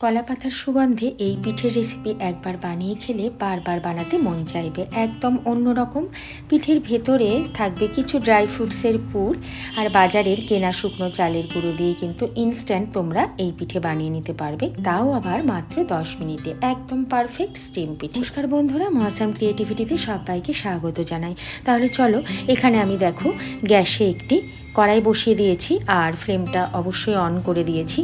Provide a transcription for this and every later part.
কলা পাতার সুগন্ধে এই পিঠের রেসিপি একবার বানিয়ে খেলে বারবার বানাতে মন চাইবে। একদম অন্যরকম। পিঠের ভেতরে থাকবে কিছু ড্রাই ফ্রুটসের পুর আর বাজারের কেনা শুকনো চালের গুঁড়ো দিয়ে কিন্তু ইনস্ট্যান্ট তোমরা এই পিঠে বানিয়ে নিতে পারবে, তাও আবার মাত্র 10 মিনিটে। একদম পারফেক্ট স্টিম পিঠে। নমস্কার বন্ধুরা, মহাসাম ক্রিয়েটিভিটিতে সবাইকে স্বাগত জানাই। তাহলে চলো, এখানে আমি দেখো গ্যাসে একটি কড়াই বসিয়ে দিয়েছি আর ফ্লেমটা অবশ্যই অন করে দিয়েছি।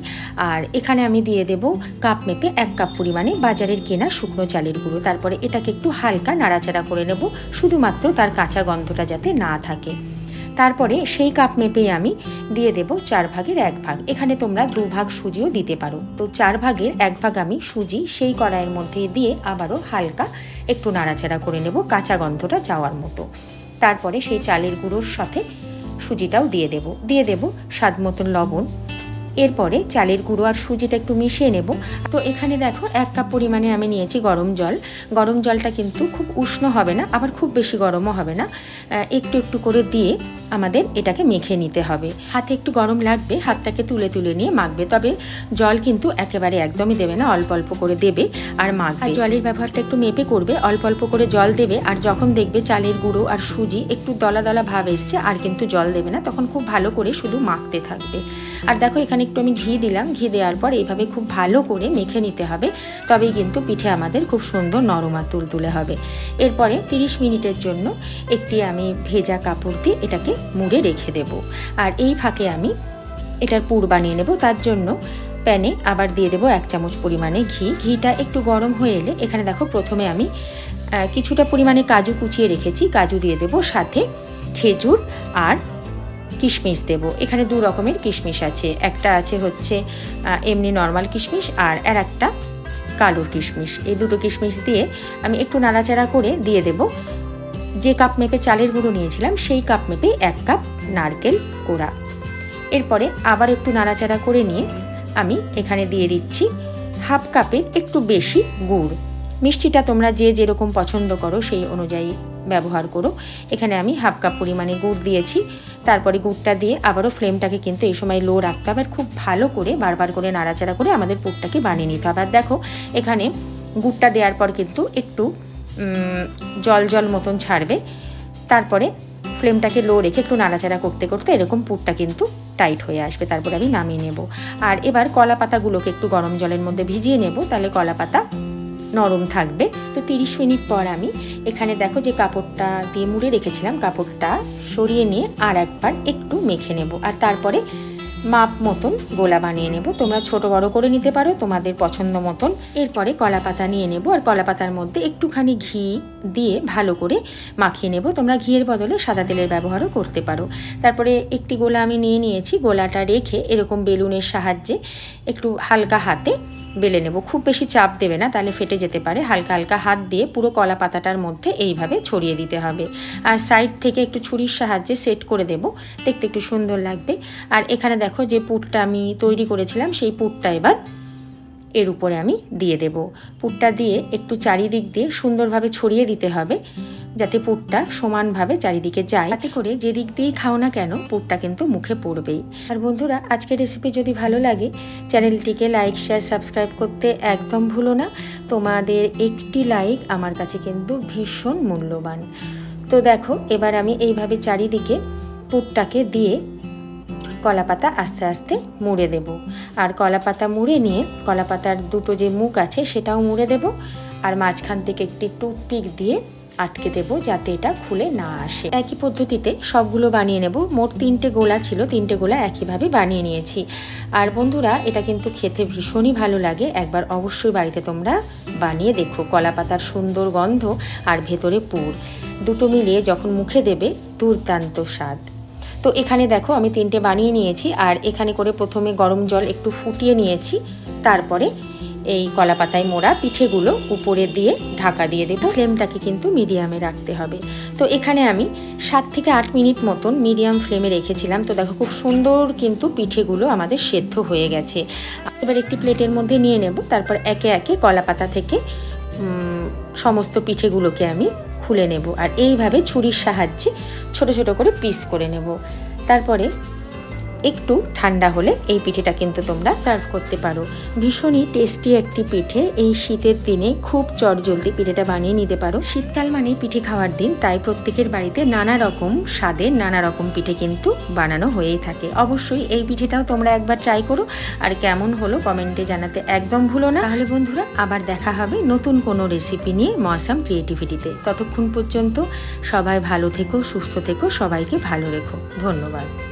আর এখানে আমি দিয়ে দেব কাপ মেপে 1 কাপ পরিমাণে বাজারের কেনা শুকনো চালের গুঁড়ো। তারপরে এটাকে একটু হালকা নাড়াচাড়া করে নেব, শুধুমাত্র তার কাঁচা গন্ধটা যাতে না থাকে। তারপরে সেই কাপ মেপেই আমি দিয়ে দেব 4 ভাগের 1 ভাগ। এখানে তোমরা 2 ভাগ সুজিও দিতে পারো। তো 4 ভাগের 1 ভাগ আমি সুজি সেই কড়াইয়ের মধ্যে দিয়ে আবারও হালকা একটু নাড়াচাড়া করে নেব, কাঁচা গন্ধটা যাওয়ার মতো। তারপরে সেই চালের গুঁড়োর সাথে সুজিটাও দিয়ে দেব স্বাদ মতন লবণ। এরপরে চালের গুঁড়ো আর সুজিটা একটু মিশিয়ে নেব। তো এখানে দেখো 1 কাপ পরিমাণে আমি নিয়েছি গরম জল। গরম জলটা কিন্তু খুব উষ্ণ হবে না, আবার খুব বেশি গরমও হবে না। একটু একটু করে দিয়ে আমাদের এটাকে মেখে নিতে হবে। হাতে একটু গরম লাগবে, হাতটাকে তুলে তুলে নিয়ে মাখবে। তবে জল কিন্তু একেবারে একদমই দেবে না, অল্প অল্প করে দেবে আর মাখবে। আর জলের ব্যবহারটা একটু মেপে করবে, অল্প অল্প করে জল দেবে। আর যখন দেখবে চালের গুঁড়ো আর সুজি একটু দলা দলা ভাব এসছে, আর কিন্তু জল দেবে না, তখন খুব ভালো করে শুধু মাখতে থাকবে। আর দেখো এখানে একটু আমি ঘি দিলাম। ঘি দেওয়ার পর এইভাবে খুব ভালো করে মেখে নিতে হবে, তবেই কিন্তু পিঠে আমাদের খুব সুন্দর নরম আর তুলতুলে হবে। এরপরে 30 মিনিটের জন্য একটি আমি ভেজা কাপড় দিয়ে এটাকে মুড়ে রেখে দেব। আর এই ফাঁকে আমি এটার পুর বানিয়ে নেব। তার জন্য প্যানে আবার দিয়ে দেব 1 চামচ পরিমাণে ঘি। ঘিটা একটু গরম হয়ে এলে এখানে দেখো প্রথমে আমি কিছুটা পরিমাণে কাজু কুচিয়ে রেখেছি, কাজু দিয়ে দেব, সাথে খেজুর আর কিশমিশ দেব। এখানে 2 রকমের কিশমিশ আছে, একটা আছে হচ্ছে এমনি নর্মাল কিশমিশ আর একটা কালোর কিশমিশ। এই দুটো কিশমিশ দিয়ে আমি একটু নাড়াচাড়া করে দিয়ে দেব যে কাপ মেপে চালের গুঁড়ো নিয়েছিলাম সেই কাপ মেপে 1 কাপ নারকেল কোড়া। এরপরে আবার একটু নাড়াচাড়া করে নিয়ে আমি এখানে দিয়ে দিচ্ছি 1/2 কাপের একটু বেশি গুড়। মিষ্টিটা তোমরা যে যেরকম পছন্দ করো সেই অনুযায়ী ব্যবহার করো। এখানে আমি 1/2 কাপ পরিমাণে গুড় দিয়েছি। তারপরে গুড়টা দিয়ে আবারও ফ্লেমটাকে কিন্তু এই সময় লো রাখতে হবে, আর খুব ভালো করে বারবার করে নাড়াচাড়া করে আমাদের পুরটাকে বানিয়ে নিতে হবে। আর দেখো এখানে গুড়টা দেওয়ার পর কিন্তু একটু জল জল মতন ছাড়বে। তারপরে ফ্লেমটাকে লো রেখে একটু নাড়াচাড়া করতে করতে এরকম পুরটা কিন্তু টাইট হয়ে আসবে। তারপরে আমি নামিয়ে নেব। আর এবার কলা পাতাগুলোকে একটু গরম জলের মধ্যে ভিজিয়ে নেব, তাহলে কলা পাতা নরম থাকবে। তো 30 মিনিট পর আমি এখানে দেখো যে কাপড়টা দিয়ে মুড়ে রেখেছিলাম, কাপড়টা সরিয়ে নিয়ে আর একবার একটু মেখে নেব। আর তারপরে মাপ মতন গোলা বানিয়ে নেব। তোমরা ছোট বড় করে নিতে পারো তোমাদের পছন্দ মতন। এরপরে কলা পাতা নিয়ে নেব আর কলা পাতার মধ্যে একটুখানি ঘি দিয়ে ভালো করে মাখিয়ে নেব। তোমরা ঘিয়ের বদলে সাদা তেলের ব্যবহারও করতে পারো। তারপরে একটি গোলা আমি নিয়েছি। গোলাটা রেখে এরকম বেলুনের সাহায্যে একটু হালকা হাতে বেলে নেব। খুব বেশি চাপ দেবে না, তাহলে ফেটে যেতে পারে। হালকা হালকা হাত দিয়ে পুরো কলা পাতাটার মধ্যে এইভাবে ছড়িয়ে দিতে হবে। আর সাইড থেকে একটু ছুরির সাহায্যে সেট করে দেব, দেখতে একটু সুন্দর লাগবে। আর এখানে দেখো যে পুরটা আমি তৈরি করেছিলাম সেই পুরটা এবার এর উপরে আমি দিয়ে দেব। পুরটা দিয়ে একটু চারিদিক দিয়ে সুন্দরভাবে ছড়িয়ে দিতে হবে, যাতে পুরটা সমানভাবে চারিদিকে যায়। তাতে করে যে দিক দিয়েই খাও না কেন পুরটা কিন্তু মুখে পড়বেই। আর বন্ধুরা, আজকের রেসিপি যদি ভালো লাগে চ্যানেলটিকে লাইক শেয়ার সাবস্ক্রাইব করতে একদম ভুলো না। তোমাদের একটি লাইক আমার কাছে কিন্তু ভীষণ মূল্যবান। তো দেখো এবার আমি এইভাবে চারিদিকে পুরটাকে দিয়ে কলা পাতা আস্তে আস্তে মুড়ে দেব। আর কলা পাতা মুড়ে নিয়ে কলা পাতার দুটো যে মুখ আছে সেটাও মুড়ে দেব। আর মাঝখান থেকে একটি টুথপিক দিয়ে আটকে দেব, যাতে এটা খুলে না আসে। একই পদ্ধতিতে সবগুলো বানিয়ে নেব। মোট 3টে গোলা ছিল, 3টে গোলা একইভাবে বানিয়ে নিয়েছি। আর বন্ধুরা, এটা কিন্তু খেতে ভীষণই ভালো লাগে। একবার অবশ্যই বাড়িতে তোমরা বানিয়ে দেখো। কলা পাতার সুন্দর গন্ধ আর ভেতরে পুর দুটো মিলিয়ে যখন মুখে দেবে দুর্দান্ত স্বাদ। তো এখানে দেখো আমি 3টে বানিয়ে নিয়েছি। আর এখানে করে প্রথমে গরম জল একটু ফুটিয়ে নিয়েছি। তারপরে এই কলা পাতায় মোড়া পিঠেগুলো উপরে দিয়ে ঢাকা দিয়ে দেবো। ফ্লেমটাকে কিন্তু মিডিয়ামে রাখতে হবে। তো এখানে আমি 7 থেকে 8 মিনিট মতন মিডিয়াম ফ্লেমে রেখেছিলাম। তো দেখো খুব সুন্দর কিন্তু পিঠেগুলো আমাদের সেদ্ধ হয়ে গেছে। এবার একটি প্লেটের মধ্যে নিয়ে নেব। তারপর একে একে কলা পাতা থেকে সমস্ত পিঠেগুলোকে আমি খুলে নেব। আর এইভাবে ছুরির সাহায্যে ছোট ছোট করে পিস করে নেব। তারপরে একটু ঠান্ডা হলে এই পিঠেটা কিন্তু তোমরা সার্ভ করতে পারো। ভীষণই টেস্টি একটি পিঠে, এই শীতের দিনে খুব চটজলদি পিঠেটা বানিয়ে নিতে পারো। শীতকাল মানে পিঠে খাওয়ার দিন, তাই প্রত্যেকের বাড়িতে নানা রকম স্বাদের নানা রকম পিঠে কিন্তু বানানো হয়েই থাকে। অবশ্যই এই পিঠেটাও তোমরা একবার ট্রাই করো, আর কেমন হলো কমেন্টে জানাতে একদম ভুলো না। তাহলে বন্ধুরা আবার দেখা হবে নতুন কোনো রেসিপি নিয়ে মৌসাম ক্রিয়েটিভিটিতে। ততক্ষণ পর্যন্ত সবাই ভালো থেকো, সুস্থ থেকো, সবাইকে ভালো রেখো। ধন্যবাদ।